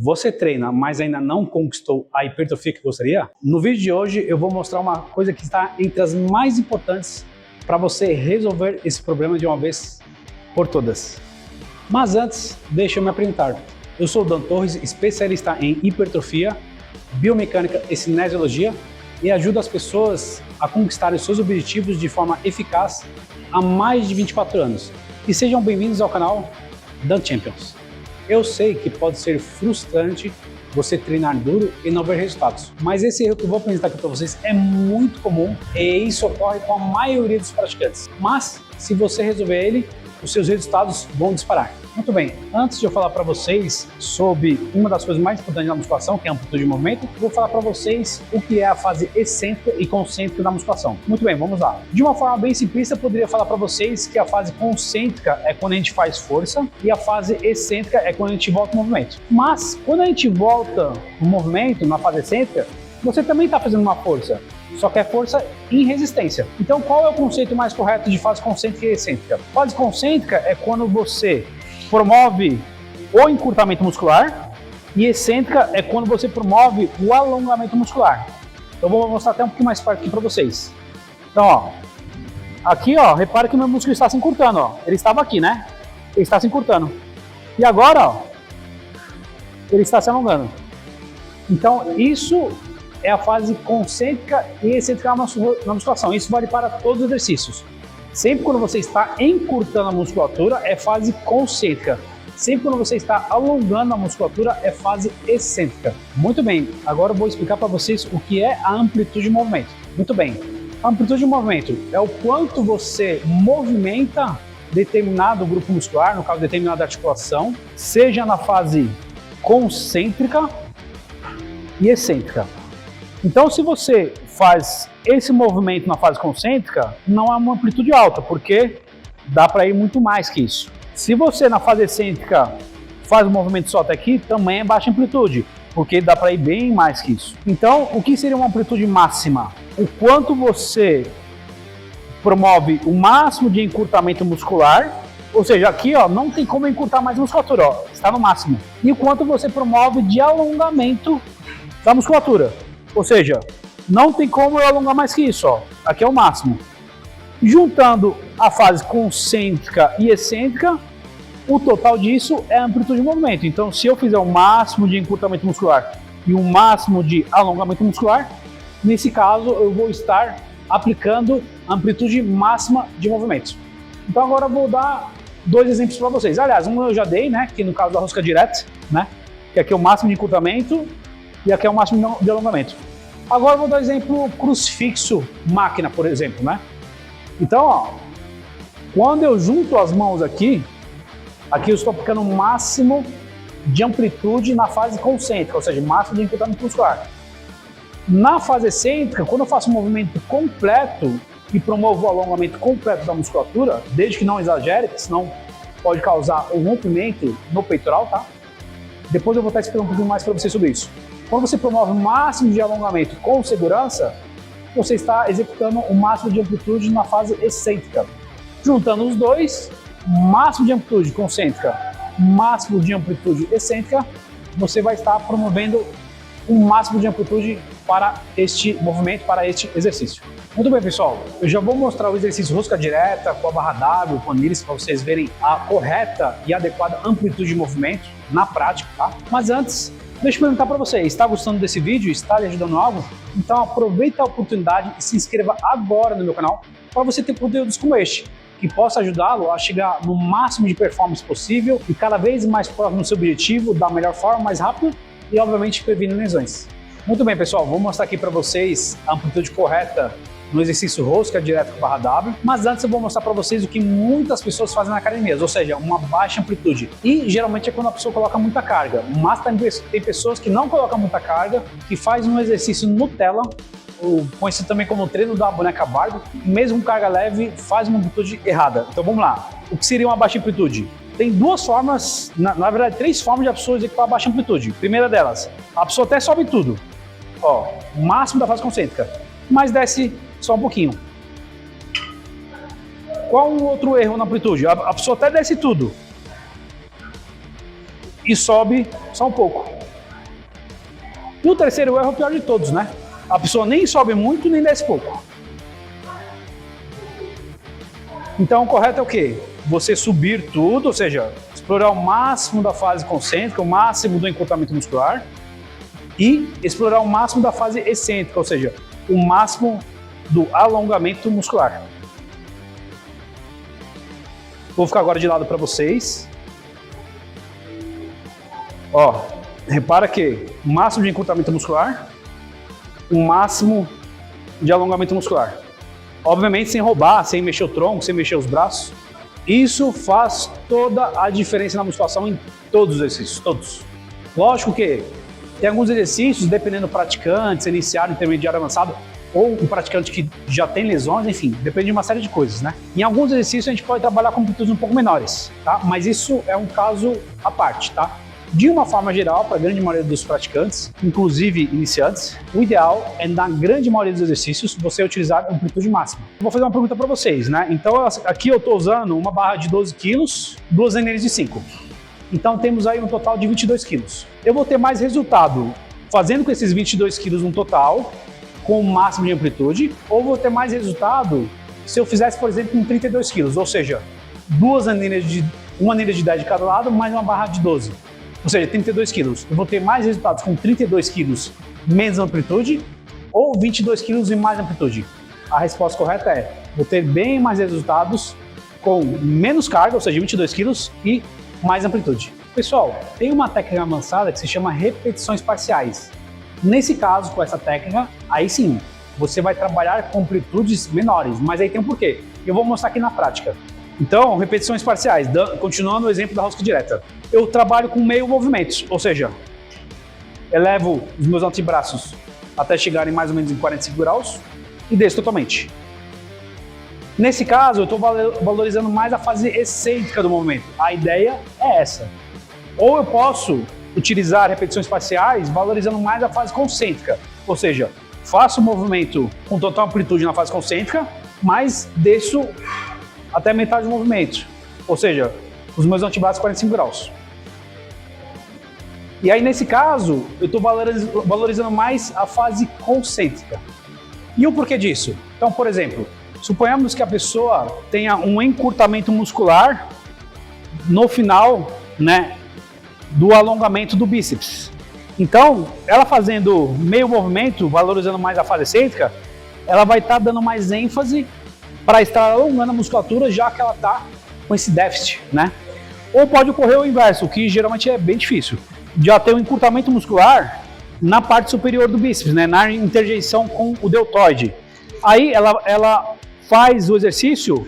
Você treina, mas ainda não conquistou a hipertrofia que gostaria? No vídeo de hoje eu vou mostrar uma coisa que está entre as mais importantes para você resolver esse problema de uma vez por todas. Mas antes, deixa eu me apresentar. Eu sou o Dan Torres, especialista em hipertrofia, biomecânica e cinesiologia e ajudo as pessoas a conquistarem seus objetivos de forma eficaz há mais de 24 anos. E sejam bem-vindos ao canal Dan Champions. Eu sei que pode ser frustrante você treinar duro e não ver resultados, mas esse erro que eu vou apresentar aqui para vocês é muito comum e isso ocorre com a maioria dos praticantes. Mas se você resolver ele, os seus resultados vão disparar. Muito bem, antes de eu falar para vocês sobre uma das coisas mais importantes da musculação, que é a amplitude de movimento, eu vou falar para vocês o que é a fase excêntrica e concêntrica da musculação. Muito bem, vamos lá. De uma forma bem simplista, eu poderia falar para vocês que a fase concêntrica é quando a gente faz força e a fase excêntrica é quando a gente volta o movimento. Mas quando a gente volta o movimento na fase excêntrica, você também está fazendo uma força. Só que é força em resistência. Então qual é o conceito mais correto de fase concêntrica e excêntrica? Fase concêntrica é quando você promove o encurtamento muscular e excêntrica é quando você promove o alongamento muscular. Eu vou mostrar até um pouquinho mais perto aqui para vocês. Então, ó, aqui, ó, repara que o meu músculo está se encurtando, ó. Ele estava aqui, né? Ele está se encurtando. E agora, ó, ele está se alongando. Então, isso é a fase concêntrica e excêntrica na musculação. Isso vale para todos os exercícios. Sempre quando você está encurtando a musculatura é fase concêntrica. Sempre quando você está alongando a musculatura é fase excêntrica. Muito bem, agora eu vou explicar para vocês o que é a amplitude de movimento. Muito bem, a amplitude de movimento é o quanto você movimenta determinado grupo muscular, no caso determinada articulação, seja na fase concêntrica e excêntrica. Então, se você faz esse movimento na fase concêntrica, não é uma amplitude alta, porque dá para ir muito mais que isso. Se você na fase excêntrica faz um movimento só até aqui, também é baixa amplitude, porque dá para ir bem mais que isso. Então, o que seria uma amplitude máxima? O quanto você promove o máximo de encurtamento muscular, ou seja, aqui ó, não tem como encurtar mais a musculatura, ó, está no máximo. E o quanto você promove de alongamento da musculatura. Ou seja, não tem como eu alongar mais que isso, ó. Aqui é o máximo. Juntando a fase concêntrica e excêntrica, o total disso é a amplitude de movimento. Então, se eu fizer o máximo de encurtamento muscular e o máximo de alongamento muscular, nesse caso eu vou estar aplicando a amplitude máxima de movimento. Então, agora eu vou dar dois exemplos para vocês. Aliás, um eu já dei, né? Que no caso da rosca direta, né? Que aqui é o máximo de encurtamento e aqui é o máximo de alongamento. Agora eu vou dar um exemplo crucifixo máquina, por exemplo, né? Então, ó, quando eu junto as mãos aqui eu estou aplicando o máximo de amplitude na fase concêntrica, ou seja, máximo de encurtamento muscular. Na fase excêntrica, quando eu faço um movimento completo e promovo o alongamento completo da musculatura, desde que não exagere, porque senão pode causar um rompimento no peitoral, tá? Depois eu vou estar explicando um pouquinho mais para vocês sobre isso. Quando você promove o máximo de alongamento com segurança, você está executando o máximo de amplitude na fase excêntrica. Juntando os dois, máximo de amplitude concêntrica, máximo de amplitude excêntrica, você vai estar promovendo um máximo de amplitude para este movimento, para este exercício. Muito bem, pessoal, eu já vou mostrar o exercício rosca direta com a barra W, com a anilhas, para vocês verem a correta e adequada amplitude de movimento na prática, tá? Mas antes, deixa eu perguntar para você, está gostando desse vídeo? Está lhe ajudando algo? Então aproveita a oportunidade e se inscreva agora no meu canal para você ter conteúdos como este, que possa ajudá-lo a chegar no máximo de performance possível e cada vez mais próximo do seu objetivo, da melhor forma, mais rápido e obviamente prevenindo lesões. Muito bem, pessoal, vou mostrar aqui para vocês a amplitude correta no exercício rosca direto com barra W, mas antes eu vou mostrar para vocês o que muitas pessoas fazem na academia, ou seja, uma baixa amplitude. E geralmente é quando a pessoa coloca muita carga, mas tem pessoas que não colocam muita carga, que fazem um exercício Nutella, ou conhecido também como treino da boneca Barbie, mesmo com carga leve, faz uma amplitude errada. Então vamos lá, o que seria uma baixa amplitude? Tem duas formas, na verdade três formas de a pessoa executar a baixa amplitude. Primeira delas, a pessoa até sobe tudo, ó, o máximo da fase concêntrica, mas desce só um pouquinho. Qual um outro erro na amplitude? A pessoa até desce tudo e sobe só um pouco. E o terceiro erro é o pior de todos, né? A pessoa nem sobe muito, nem desce pouco. Então, o correto é o quê? Você subir tudo, ou seja, explorar o máximo da fase concêntrica, o máximo do encurtamento muscular e explorar o máximo da fase excêntrica, ou seja, o máximo do alongamento muscular. Vou ficar agora de lado para vocês. Ó, repara que o máximo de encurtamento muscular, o máximo de alongamento muscular. Obviamente sem roubar, sem mexer o tronco, sem mexer os braços. Isso faz toda a diferença na musculação em todos os exercícios, todos. Lógico que tem alguns exercícios, dependendo do praticante, se iniciado, intermediário, avançado, ou um praticante que já tem lesões, enfim, depende de uma série de coisas, né? Em alguns exercícios a gente pode trabalhar com amplitudes um pouco menores, tá? Mas isso é um caso à parte, tá? De uma forma geral, para a grande maioria dos praticantes, inclusive iniciantes, o ideal é, na grande maioria dos exercícios, você utilizar a amplitude máxima. Vou fazer uma pergunta para vocês, né? Então, aqui eu estou usando uma barra de 12 kg, duas anilhas de 5. Então, temos aí um total de 22 kg. Eu vou ter mais resultado fazendo com esses 22 kg no total, com o máximo de amplitude, ou vou ter mais resultado se eu fizesse, por exemplo, com 32 kg, ou seja, uma anilha de 10 de cada lado, mais uma barra de 12. Ou seja, 32 quilos. Eu vou ter mais resultados com 32 quilos menos amplitude ou 22 quilos e mais amplitude? A resposta correta é, vou ter bem mais resultados com menos carga, ou seja, 22 quilos e mais amplitude. Pessoal, tem uma técnica avançada que se chama repetições parciais. Nesse caso, com essa técnica, aí sim, você vai trabalhar com amplitudes menores, mas aí tem um porquê. Eu vou mostrar aqui na prática. Então, repetições parciais, continuando o exemplo da rosca direta. Eu trabalho com meio movimento, ou seja, elevo os meus antebraços até chegarem mais ou menos em 45 graus e desço totalmente. Nesse caso, eu estou valorizando mais a fase excêntrica do movimento. A ideia é essa. Ou eu posso utilizar repetições parciais valorizando mais a fase concêntrica, ou seja, faço o movimento com total amplitude na fase concêntrica, mas desço até metade do movimento, ou seja, os meus antebraços 45 graus. E aí, nesse caso, eu estou valorizando mais a fase concêntrica. E o porquê disso? Então, por exemplo, suponhamos que a pessoa tenha um encurtamento muscular no final, né, do alongamento do bíceps. Então, ela fazendo meio movimento, valorizando mais a fase excêntrica, ela vai estar dando mais ênfase para estar alongando a musculatura, já que ela está com esse déficit, né? Ou pode ocorrer o inverso, o que geralmente é bem difícil. Já ter um encurtamento muscular na parte superior do bíceps, né? Na interjeição com o deltoide. Aí ela faz o exercício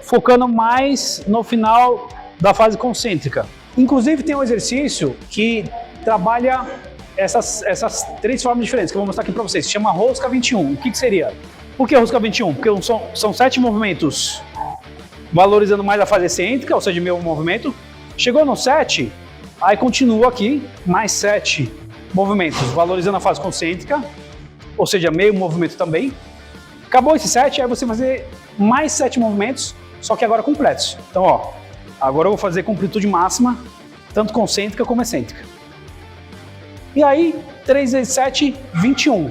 focando mais no final da fase concêntrica. Inclusive tem um exercício que trabalha essas três formas diferentes, que eu vou mostrar aqui para vocês. Se chama rosca 21. O que seria? Por que rosca 21? Porque são 7 movimentos valorizando mais a fase excêntrica, ou seja, meio movimento. Chegou no 7, aí continua aqui, mais 7 movimentos valorizando a fase concêntrica, ou seja, meio movimento também. Acabou esse 7, aí você vai fazer mais 7 movimentos, só que agora completos. Então, ó, agora eu vou fazer com amplitude máxima, tanto concêntrica como excêntrica. E aí, 3 vezes 7, 21.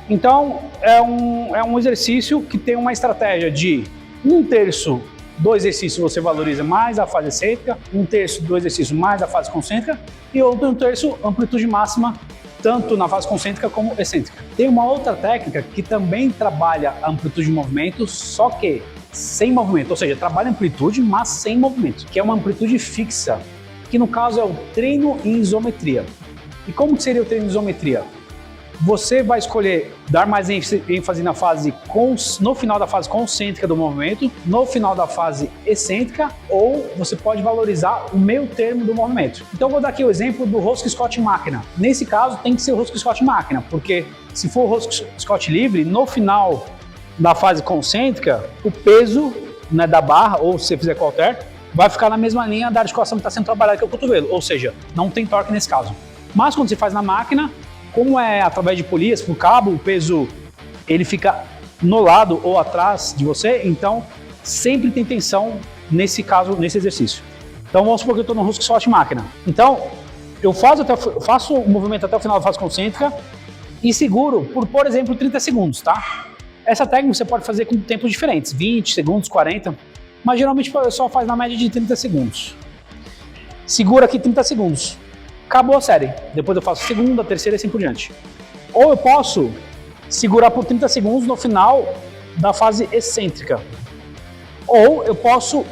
Então, é um exercício que tem uma estratégia de 1/3 do exercício você valoriza mais a fase excêntrica, 1/3 do exercício mais a fase concêntrica e outro 1/3 amplitude máxima, tanto na fase concêntrica como excêntrica. Tem uma outra técnica que também trabalha a amplitude de movimento, só que sem movimento, ou seja, trabalha amplitude, mas sem movimento, que é uma amplitude fixa, que no caso é o treino em isometria. E como que seria o treino em isometria? Você vai escolher dar mais ênfase na fase no final da fase concêntrica do movimento, no final da fase excêntrica, ou você pode valorizar o meio termo do movimento. Então eu vou dar aqui o exemplo do rosca Scott máquina. Nesse caso tem que ser o rosca Scott máquina, porque se for o rosca Scott livre, no final da fase concêntrica, o peso, né, da barra, ou se você fizer qualquer, vai ficar na mesma linha da articulação que está sendo trabalhada, que é o cotovelo, ou seja, não tem torque nesse caso. Mas quando você faz na máquina, como é através de polias, por cabo, o peso ele fica no lado ou atrás de você, então sempre tem tensão nesse caso, nesse exercício. Então vamos supor que eu estou no rosca Scott máquina. Então eu faço o movimento até o final da fase concêntrica e seguro por exemplo, 30 segundos, tá? Essa técnica você pode fazer com tempos diferentes, 20 segundos, 40, mas geralmente o pessoal faz na média de 30 segundos. Segura aqui 30 segundos. Acabou a série. Depois eu faço a segunda, a terceira e assim por diante. Ou eu posso segurar por 30 segundos no final da fase excêntrica. Ou eu posso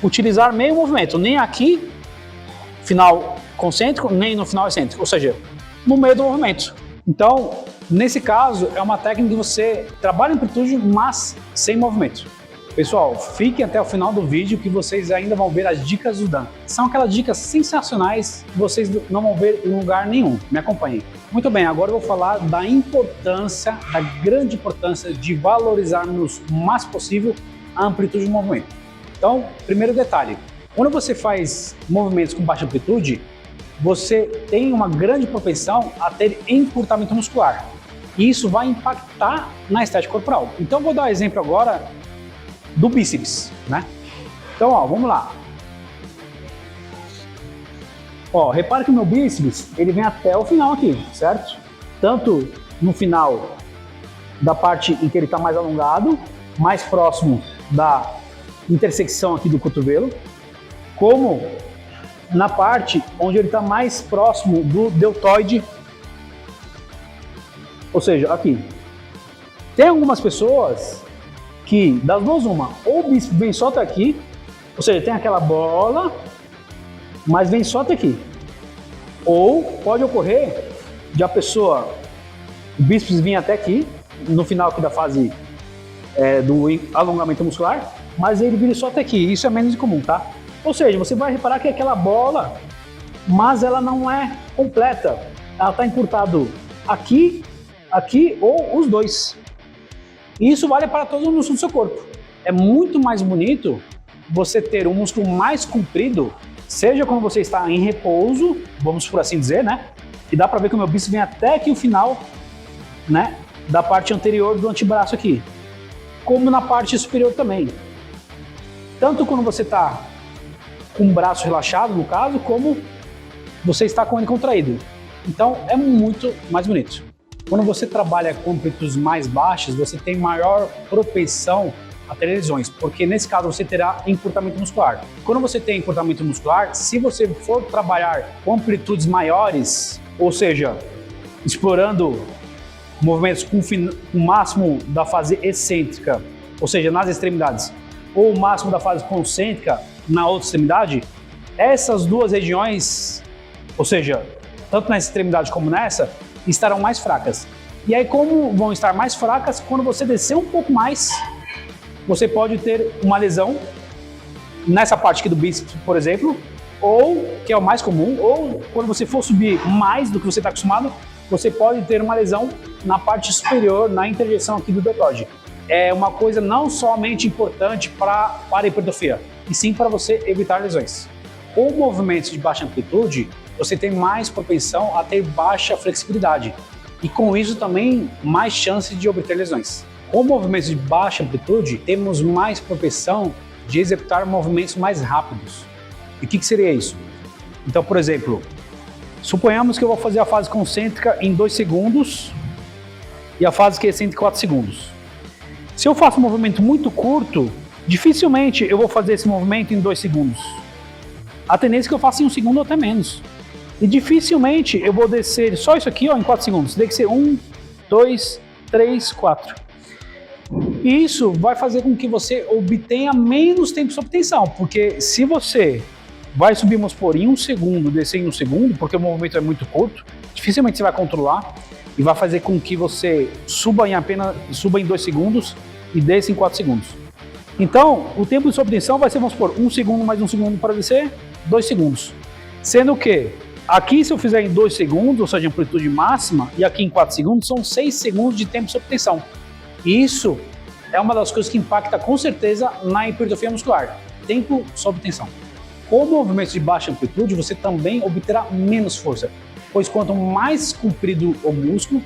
utilizar meio movimento, nem aqui, final concêntrico, nem no final excêntrico, ou seja, no meio do movimento. Então, nesse caso, é uma técnica que você trabalha em amplitude, mas sem movimento. Pessoal, fiquem até o final do vídeo que vocês ainda vão ver as dicas do Dan. São aquelas dicas sensacionais que vocês não vão ver em lugar nenhum. Me acompanhem. Muito bem, agora eu vou falar da importância, da grande importância de valorizarmos o mais possível a amplitude do movimento. Então, primeiro detalhe, quando você faz movimentos com baixa amplitude, você tem uma grande propensão a ter encurtamento muscular. E isso vai impactar na estética corporal. Então, vou dar um exemplo agora do bíceps, né? Então, ó, vamos lá. Ó, repare que o meu bíceps, ele vem até o final aqui, certo? Tanto no final da parte em que ele está mais alongado, mais próximo da intersecção aqui do cotovelo, como na parte onde ele está mais próximo do deltoide, ou seja, aqui. Tem algumas pessoas que, das duas uma, ou o bíceps vem só até aqui, ou seja, tem aquela bola, mas vem só até aqui. Ou pode ocorrer de a pessoa, o bíceps vir até aqui, no final aqui da fase do alongamento muscular, mas ele vira só até aqui. Isso é menos comum, tá? Ou seja, você vai reparar que é aquela bola, mas ela não é completa. Ela está encurtado aqui, aqui ou os dois. E isso vale para todos os músculos do seu corpo. É muito mais bonito você ter um músculo mais comprido, seja quando você está em repouso, vamos por assim dizer, né? E dá para ver que o meu bíceps vem até aqui o final, né? Da parte anterior do antebraço aqui. Como na parte superior também. Tanto quando você está com o braço relaxado, no caso, como você está com ele contraído. Então, é muito mais bonito. Quando você trabalha com amplitudes mais baixas, você tem maior propensão a ter lesões, porque nesse caso você terá encurtamento muscular. Quando você tem encurtamento muscular, se você for trabalhar com amplitudes maiores, ou seja, explorando movimentos com o máximo da fase excêntrica, ou seja, nas extremidades, ou o máximo da fase concêntrica na outra extremidade, essas duas regiões, ou seja, tanto nessa extremidade como nessa, estarão mais fracas. E aí, como vão estar mais fracas, quando você descer um pouco mais, você pode ter uma lesão nessa parte aqui do bíceps, por exemplo, ou, que é o mais comum, ou quando você for subir mais do que você está acostumado, você pode ter uma lesão na parte superior, na interjeição aqui do deltoide. É uma coisa não somente importante para a hipertrofia, e sim para você evitar lesões. Com movimentos de baixa amplitude, você tem mais propensão a ter baixa flexibilidade, e com isso também mais chance de obter lesões. Com movimentos de baixa amplitude, temos mais propensão de executar movimentos mais rápidos. E o que seria isso? Então, por exemplo, suponhamos que eu vou fazer a fase concêntrica em 2 segundos e a fase excêntrica em 4 segundos. Se eu faço um movimento muito curto, dificilmente eu vou fazer esse movimento em 2 segundos. A tendência é que eu faça em 1 segundo ou até menos. E dificilmente eu vou descer só isso aqui ó, em 4 segundos. Tem que ser 1, 2, 3, 4. E isso vai fazer com que você obtenha menos tempo de obtenção, porque se você vai subir, vamos supor, em 1 segundo, descer em 1 segundo, porque o movimento é muito curto, dificilmente você vai controlar e vai fazer com que você suba em 2 segundos e desça em 4 segundos. Então, o tempo de obtenção vai ser, vamos supor, 1 segundo mais 1 segundo para descer, 2 segundos. Sendo que aqui, se eu fizer em 2 segundos, ou seja, amplitude máxima, e aqui em 4 segundos, são 6 segundos de tempo de obtenção. E isso é uma das coisas que impacta com certeza na hipertrofia muscular, tempo sob tensão. Com movimentos de baixa amplitude, você também obterá menos força, pois quanto mais comprido o músculo,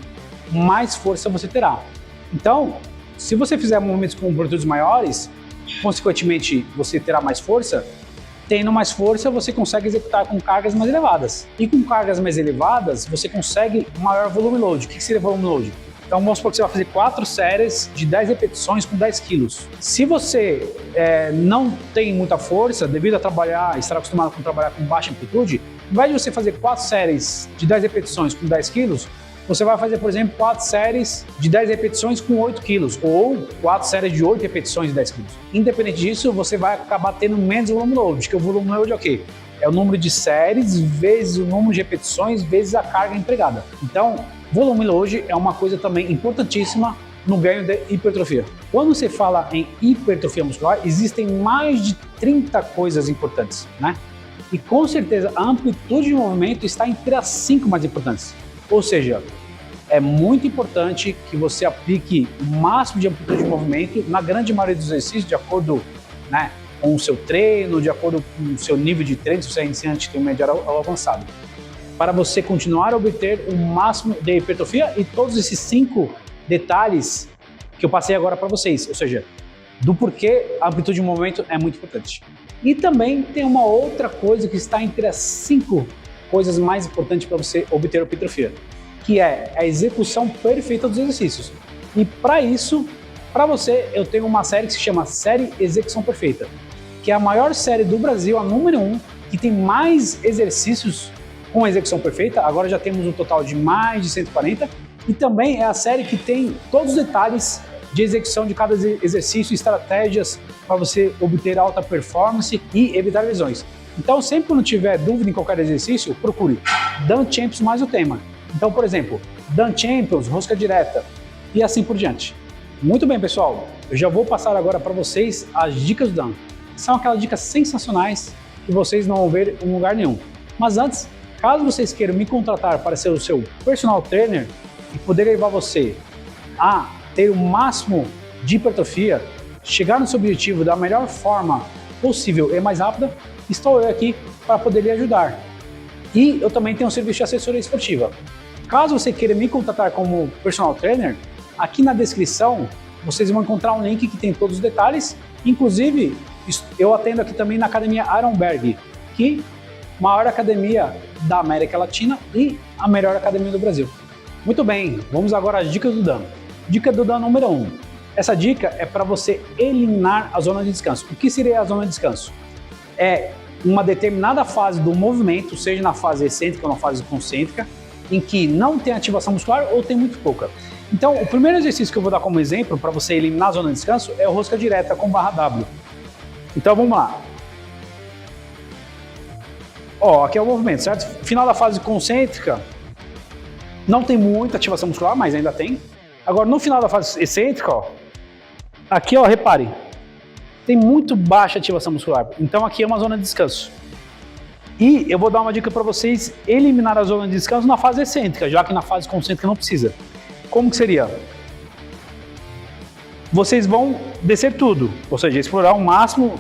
mais força você terá. Então, se você fizer movimentos com amplitudes maiores, consequentemente você terá mais força, tendo mais força, você consegue executar com cargas mais elevadas. E com cargas mais elevadas, você consegue maior volume load. O que seria volume load? Então vamos supor que você vai fazer 4 séries de 10 repetições com 10 quilos. Se você não tem muita força, devido a estar acostumado a trabalhar com baixa amplitude, ao invés de você fazer 4 séries de 10 repetições com 10 quilos, você vai fazer, por exemplo, 4 séries de 10 repetições com 8 quilos, ou 4 séries de 8 repetições de 10 quilos. Independente disso, você vai acabar tendo menos volume load, que o volume load é o quê? É o número de séries vezes o número de repetições vezes a carga empregada. Então, volume load é uma coisa também importantíssima no ganho de hipertrofia. Quando você fala em hipertrofia muscular, existem mais de 30 coisas importantes, né? E com certeza a amplitude de movimento está entre as 5 mais importantes. Ou seja, é muito importante que você aplique o máximo de amplitude de movimento na grande maioria dos exercícios, de acordo, né, com o seu treino, de acordo com o seu nível de treino, se você é iniciante, tem um médio ou avançado, para você continuar a obter o máximo de hipertrofia e todos esses 5 detalhes que eu passei agora para vocês, ou seja, do porquê a amplitude de movimento é muito importante. E também tem uma outra coisa que está entre as 5 coisas mais importantes para você obter hipertrofia, que é a execução perfeita dos exercícios. E para isso, para você, eu tenho uma série que se chama Série Execução Perfeita, que é a maior série do Brasil, a número 1, que tem mais exercícios com execução perfeita. Agora já temos um total de mais de 140, e também é a série que tem todos os detalhes de execução de cada exercício, estratégias para você obter alta performance e evitar lesões. Então, sempre quando tiver dúvida em qualquer exercício, procure Dan Champions mais o tema. Então, por exemplo, Dan Champions, rosca direta e assim por diante. Muito bem, pessoal, eu já vou passar agora para vocês as dicas do Dan. São aquelas dicas sensacionais que vocês não vão ver em lugar nenhum. Mas antes, caso vocês queiram me contratar para ser o seu personal trainer e poder levar você a ter o máximo de hipertrofia, chegar no seu objetivo da melhor forma possível e mais rápida, estou eu aqui para poder lhe ajudar. E eu também tenho um serviço de assessoria esportiva. Caso você queira me contratar como personal trainer, aqui na descrição vocês vão encontrar um link que tem todos os detalhes. Inclusive, eu atendo aqui também na Academia Ironberg, que é a maior academia da América Latina e a melhor academia do Brasil. Muito bem, vamos agora às dicas do Dan. Dica do Dan número 1. Essa dica é para você eliminar a zona de descanso. O que seria a zona de descanso? É uma determinada fase do movimento, seja na fase excêntrica ou na fase concêntrica, em que não tem ativação muscular ou tem muito pouca. Então, o primeiro exercício que eu vou dar como exemplo para você eliminar a zona de descanso é o rosca direta com barra W. Então, vamos lá. Ó, aqui é o movimento, certo? Final da fase concêntrica, não tem muita ativação muscular, mas ainda tem. Agora, no final da fase excêntrica, ó, aqui, ó, repare, tem muito baixa ativação muscular. Então, aqui é uma zona de descanso. E eu vou dar uma dica para vocês eliminar a zona de descanso na fase excêntrica, já que na fase concêntrica não precisa. Como que seria? Vocês vão descer tudo, ou seja, explorar o máximo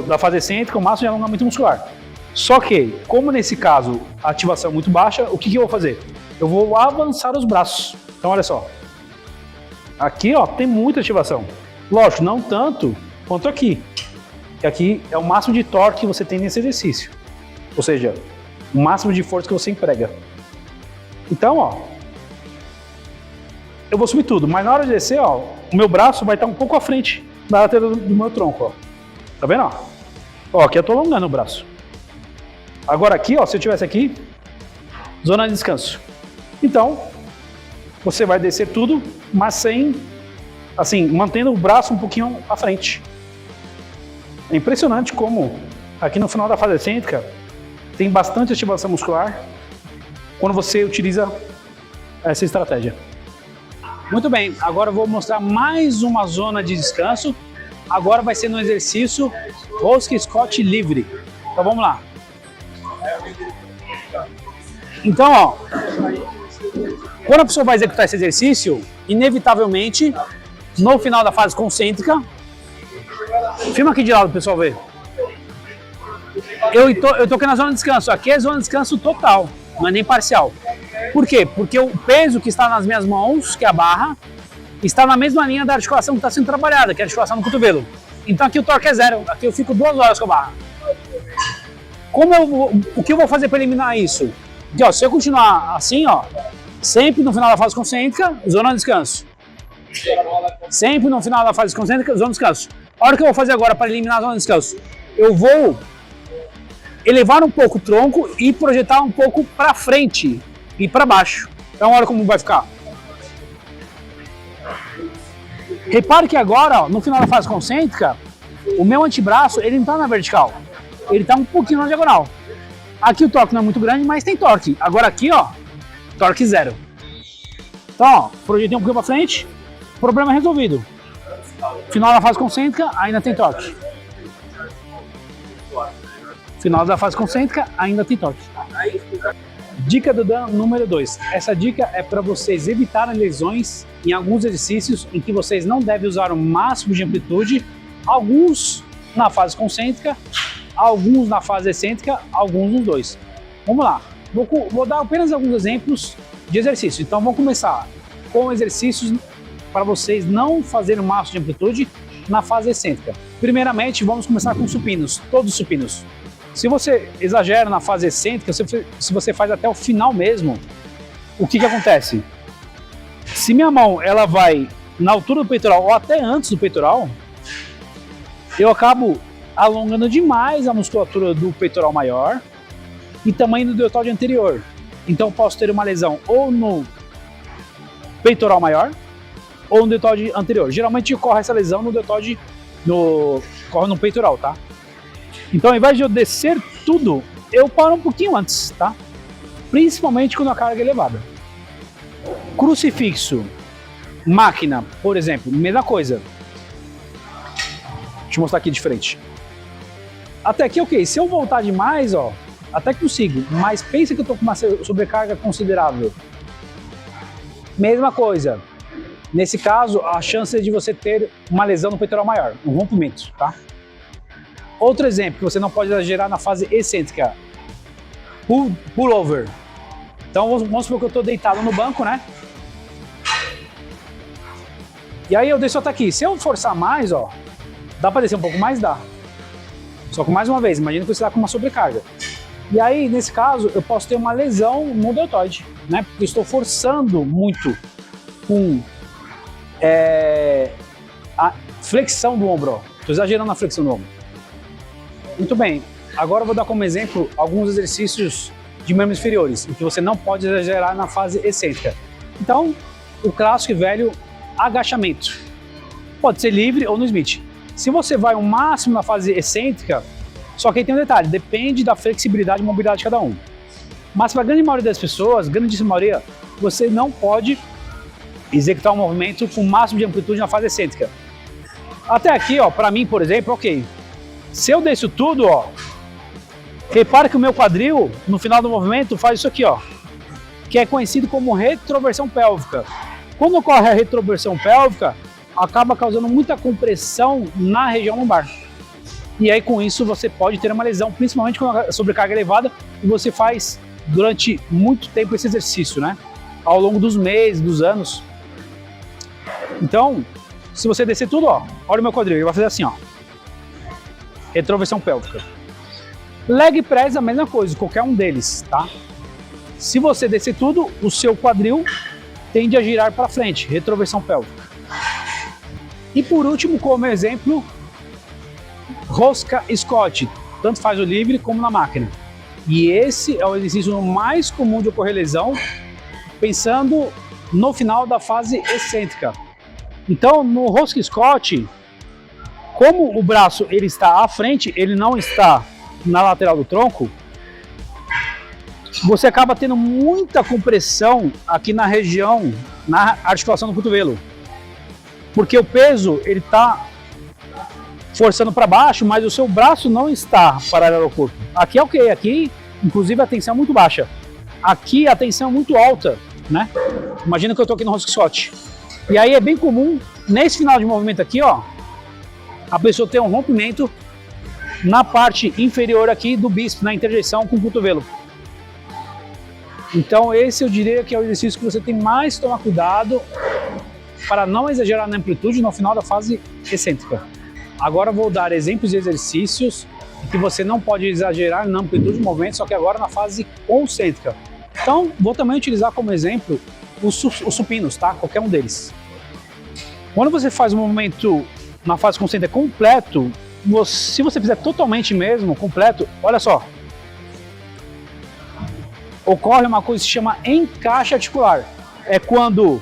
da fase excêntrica, o máximo de alongamento muscular. Só que, como nesse caso a ativação é muito baixa, o que eu vou fazer? Eu vou avançar os braços. Então, olha só. Aqui, ó, tem muita ativação. Lógico, não tanto quanto aqui. Que aqui é o máximo de torque que você tem nesse exercício. Ou seja, o máximo de força que você emprega. Então, ó, eu vou subir tudo, mas na hora de descer, ó, o meu braço vai estar um pouco à frente da lateral do meu tronco, ó. Tá vendo, ó? Ó, aqui eu tô alongando o braço. Agora aqui, ó, se eu tivesse aqui, zona de descanso. Então, você vai descer tudo, mas sem, assim, mantendo o braço um pouquinho à frente. É impressionante como aqui no final da fase excêntrica tem bastante ativação muscular quando você utiliza essa estratégia. Muito bem, agora eu vou mostrar mais uma zona de descanso. Agora vai ser no exercício rosca Scott livre. Então vamos lá. Então, ó, quando a pessoa vai executar esse exercício, inevitavelmente, no final da fase concêntrica, filma aqui de lado, pessoal, ver. Eu tô aqui na zona de descanso. Aqui é zona de descanso total, não é nem parcial. Por quê? Porque o peso que está nas minhas mãos, que é a barra, está na mesma linha da articulação que está sendo trabalhada, que é a articulação do cotovelo. Então aqui o torque é 0, aqui eu fico 2 horas com a barra. O que eu vou fazer para eliminar isso? Aqui, ó, se eu continuar assim, ó, sempre no final da fase concêntrica, zona de descanso. Sempre no final da fase concêntrica, zona de descanso. A hora que eu vou fazer agora para eliminar a zona de descanso, eu vou elevar um pouco o tronco e projetar um pouco para frente e para baixo. Então olha como vai ficar. Repare que agora, ó, no final da fase concêntrica, o meu antebraço ele não está na vertical, ele está um pouquinho na diagonal. Aqui o torque não é muito grande, mas tem torque. Agora aqui, ó, torque 0. Então, ó, projetei um pouquinho para frente, problema resolvido. Final da fase concêntrica, ainda tem torque. Final da fase concêntrica, ainda tem torque. Dica do Dan número 2. Essa dica é para vocês evitarem lesões em alguns exercícios em que vocês não devem usar o máximo de amplitude, alguns na fase concêntrica, alguns na fase excêntrica, alguns nos dois. Vamos lá, vou dar apenas alguns exemplos de exercício. Então vamos começar com exercícios para vocês não fazerem o máximo de amplitude na fase excêntrica. Primeiramente, vamos começar com supinos, todos os supinos. Se você exagera na fase excêntrica, se você faz até o final mesmo, o que acontece? Se minha mão ela vai na altura do peitoral ou até antes do peitoral, eu acabo alongando demais a musculatura do peitoral maior e também do deltoide anterior. Então eu posso ter uma lesão ou no peitoral maior ou no deltoide anterior. Geralmente ocorre essa lesão no deltoide, ocorre no peitoral, tá? Então ao invés de eu descer tudo, eu paro um pouquinho antes, tá? Principalmente quando a carga é elevada. Crucifixo, máquina, por exemplo, mesma coisa. Deixa eu mostrar aqui de frente. Até aqui, ok, se eu voltar demais, ó, até consigo, mas pensa que eu tô com uma sobrecarga considerável. Mesma coisa. Nesse caso, a chance é de você ter uma lesão no peitoral maior, um rompimento, tá? Outro exemplo que você não pode exagerar na fase excêntrica, pullover. Então vamos supor que eu estou deitado no banco, né? E aí eu desço até aqui. Se eu forçar mais, ó, dá para descer um pouco mais? Dá. Só que mais uma vez, imagina que você está com uma sobrecarga. E aí, nesse caso, eu posso ter uma lesão no deltoide, né? Porque eu estou forçando muito com a flexão do ombro, ó. Estou exagerando na flexão do ombro. Muito bem, agora eu vou dar como exemplo alguns exercícios de membros inferiores, em que você não pode exagerar na fase excêntrica. Então, o clássico e velho agachamento. Pode ser livre ou no Smith. Se você vai ao máximo na fase excêntrica, só que aí tem um detalhe, depende da flexibilidade e mobilidade de cada um. Mas para a grande maioria das pessoas, grandíssima maioria, você não pode executar um movimento com o máximo de amplitude na fase excêntrica. Até aqui, ó, para mim, por exemplo, ok. Se eu desço tudo, ó, repara que o meu quadril, no final do movimento, faz isso aqui, ó, que é conhecido como retroversão pélvica. Quando ocorre a retroversão pélvica, acaba causando muita compressão na região lombar. E aí, com isso, você pode ter uma lesão, principalmente com a sobrecarga elevada, e você faz durante muito tempo esse exercício, né? Ao longo dos meses, dos anos. Então, se você descer tudo, ó, olha o meu quadril, ele vai fazer assim, ó. Retroversão pélvica. Leg press, a mesma coisa, qualquer um deles, tá? Se você descer tudo, o seu quadril tende a girar para frente, retroversão pélvica. E por último, como exemplo, rosca Scott, tanto faz o livre como na máquina. E esse é o exercício mais comum de ocorrer lesão, pensando no final da fase excêntrica. Então, no rosca Scott, como o braço ele está à frente, ele não está na lateral do tronco, você acaba tendo muita compressão aqui na região, na articulação do cotovelo. Porque o peso ele está forçando para baixo, mas o seu braço não está paralelo ao corpo. Aqui é ok, aqui inclusive a tensão é muito baixa. Aqui a tensão é muito alta, né? Imagina que eu estou aqui no rosca Scott. E aí é bem comum, nesse final de movimento aqui, ó, a pessoa ter um rompimento na parte inferior aqui do bíceps, na interjeição com o cotovelo. Então esse eu diria que é o exercício que você tem mais que tomar cuidado para não exagerar na amplitude no final da fase excêntrica. agora eu vou dar exemplos de exercícios que você não pode exagerar na amplitude de movimento, só que agora na fase concêntrica. Então, vou também utilizar como exemplo os supinos, tá? Qualquer um deles. Quando você faz um movimento na fase concêntrica completo, se você fizer totalmente mesmo, completo, olha só. Ocorre uma coisa que se chama encaixe articular. É quando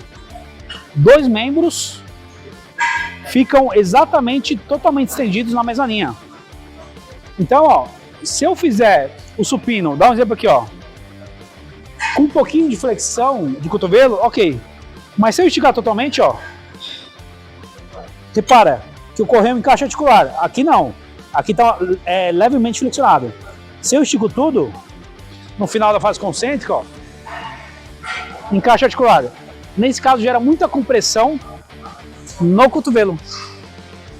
dois membros ficam exatamente, totalmente estendidos na mesma linha. Então, ó, se eu fizer o supino, dá um exemplo aqui, ó, com um pouquinho de flexão de cotovelo, ok. Mas se eu esticar totalmente, ó, repara que ocorreu um encaixe articular. Aqui não, aqui tá levemente flexionado. Se eu estico tudo, no final da fase concêntrica, ó, encaixe articular. Nesse caso gera muita compressão no cotovelo.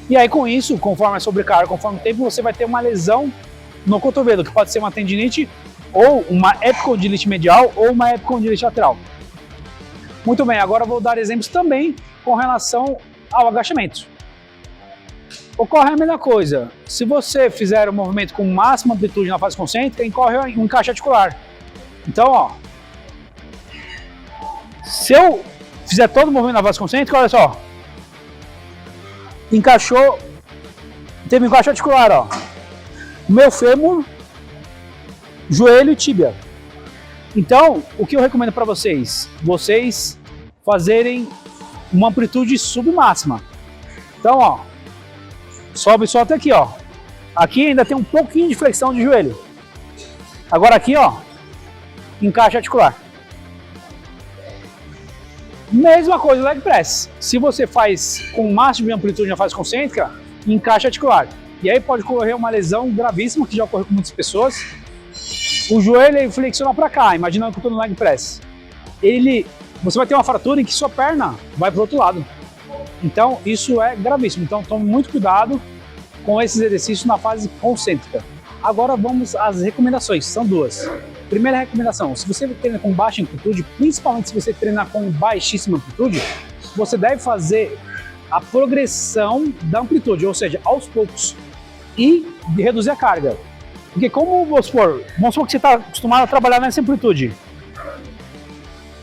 E aí com isso, conforme a sobrecarga, conforme o tempo, você vai ter uma lesão no cotovelo, que pode ser uma tendinite ou uma epicondilite medial ou uma epicondilite lateral. Muito bem, agora eu vou dar exemplos também com relação ao agachamento. Ocorre a mesma coisa. Se você fizer o movimento com máxima amplitude na fase concêntrica, ocorre um encaixe articular. Então, ó, se eu fizer todo o movimento na fase concêntrica, olha só, encaixou, teve um encaixe articular, ó, meu fêmur, joelho e tíbia. Então, o que eu recomendo para vocês fazerem uma amplitude submáxima. Então, ó, sobe só até aqui, ó. Aqui ainda tem um pouquinho de flexão de joelho. Agora aqui, ó, encaixe articular. Mesma coisa leg press. Se você faz com máximo de amplitude na fase concêntrica, encaixe articular. E aí pode ocorrer uma lesão gravíssima, que já ocorreu com muitas pessoas. O joelho ele flexiona para cá, imaginando que eu estou no leg press. Você vai ter uma fratura em que sua perna vai para o outro lado. Então isso é gravíssimo. Então tome muito cuidado com esses exercícios na fase concêntrica. Agora vamos às recomendações, são duas. Primeira recomendação, se você treina com baixa amplitude, principalmente se você treina com baixíssima amplitude, você deve fazer a progressão da amplitude, ou seja, aos poucos, e reduzir a carga. Porque como, vamos supor que você está acostumado a trabalhar nessa amplitude.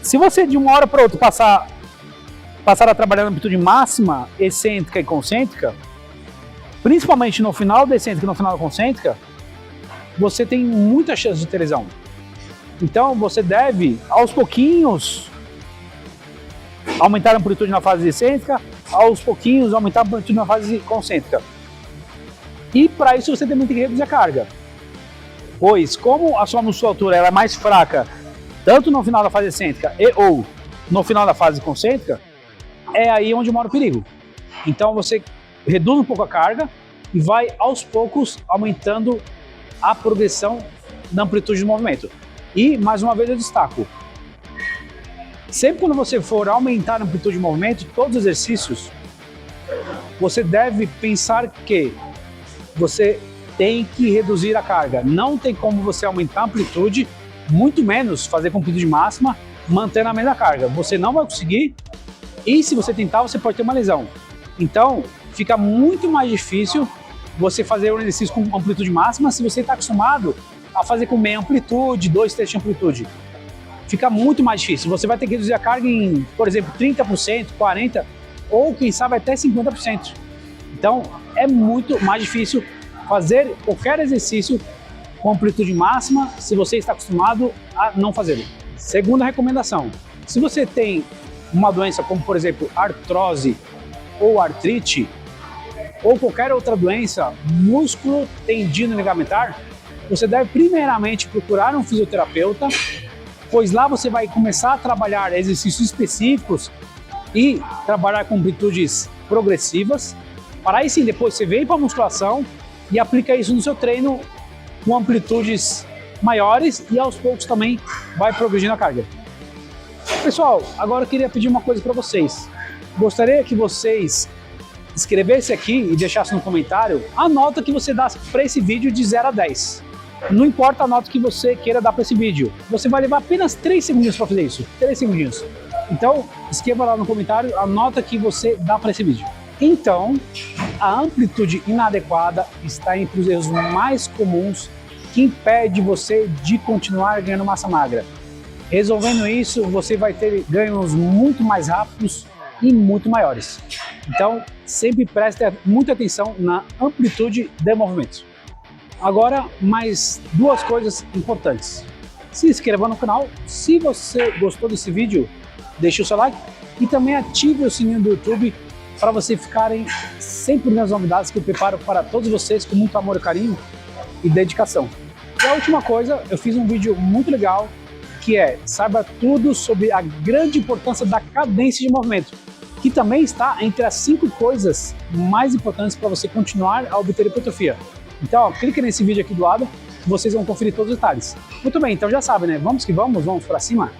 Se você de uma hora para outra passar a trabalhar na amplitude máxima, excêntrica e concêntrica, principalmente no final da excêntrica e no final da concêntrica, você tem muita chance de ter lesão. Então você deve, aos pouquinhos, aumentar a amplitude na fase excêntrica, aos pouquinhos aumentar a amplitude na fase concêntrica. E para isso você também tem que reduzir a carga. Pois como a sua musculatura ela é mais fraca, tanto no final da fase excêntrica ou no final da fase concêntrica, é aí onde mora o perigo. Então você reduz um pouco a carga e vai aos poucos aumentando a progressão na amplitude do movimento. E, mais uma vez, eu destaco, sempre quando você for aumentar a amplitude de movimento, todos os exercícios, você deve pensar que você tem que reduzir a carga. Não tem como você aumentar a amplitude, muito menos fazer com amplitude máxima, mantendo a mesma carga. Você não vai conseguir e se você tentar, você pode ter uma lesão. Então, fica muito mais difícil você fazer um exercício com amplitude máxima se você está acostumado a fazer com meia amplitude, 2 terços de amplitude. Fica muito mais difícil. Você vai ter que reduzir a carga em, por exemplo, 30%, 40% ou quem sabe até 50%. Então é muito mais difícil fazer qualquer exercício com amplitude máxima se você está acostumado a não fazê-lo. Segunda recomendação, se você tem uma doença como, por exemplo, artrose ou artrite ou qualquer outra doença músculo tendino ligamentar, você deve primeiramente procurar um fisioterapeuta, pois lá você vai começar a trabalhar exercícios específicos e trabalhar com amplitudes progressivas, para aí sim depois você vem para a musculação e aplica isso no seu treino com amplitudes maiores e aos poucos também vai progredindo a carga. Pessoal, agora eu queria pedir uma coisa para vocês. Gostaria que vocês escrevessem aqui e deixassem no comentário a nota que você dá para esse vídeo de 0 a 10. Não importa a nota que você queira dar para esse vídeo, você vai levar apenas 3 segundinhos para fazer isso, 3 segundinhos. Então, escreva lá no comentário a nota que você dá para esse vídeo. Então, a amplitude inadequada está entre os erros mais comuns que impede você de continuar ganhando massa magra. Resolvendo isso, você vai ter ganhos muito mais rápidos e muito maiores. Então, sempre preste muita atenção na amplitude de movimento. Agora, mais duas coisas importantes. Se inscreva no canal, se você gostou desse vídeo, deixe o seu like e também ative o sininho do YouTube para você ficarem sempre nas novidades que eu preparo para todos vocês com muito amor, carinho e dedicação. E a última coisa, eu fiz um vídeo muito legal que é saiba tudo sobre a grande importância da cadência de movimento, que também está entre as 5 coisas mais importantes para você continuar a obter hipertrofia. Então, ó, clica nesse vídeo aqui do lado, vocês vão conferir todos os detalhes. Muito bem, então já sabe, né? Vamos que vamos para cima?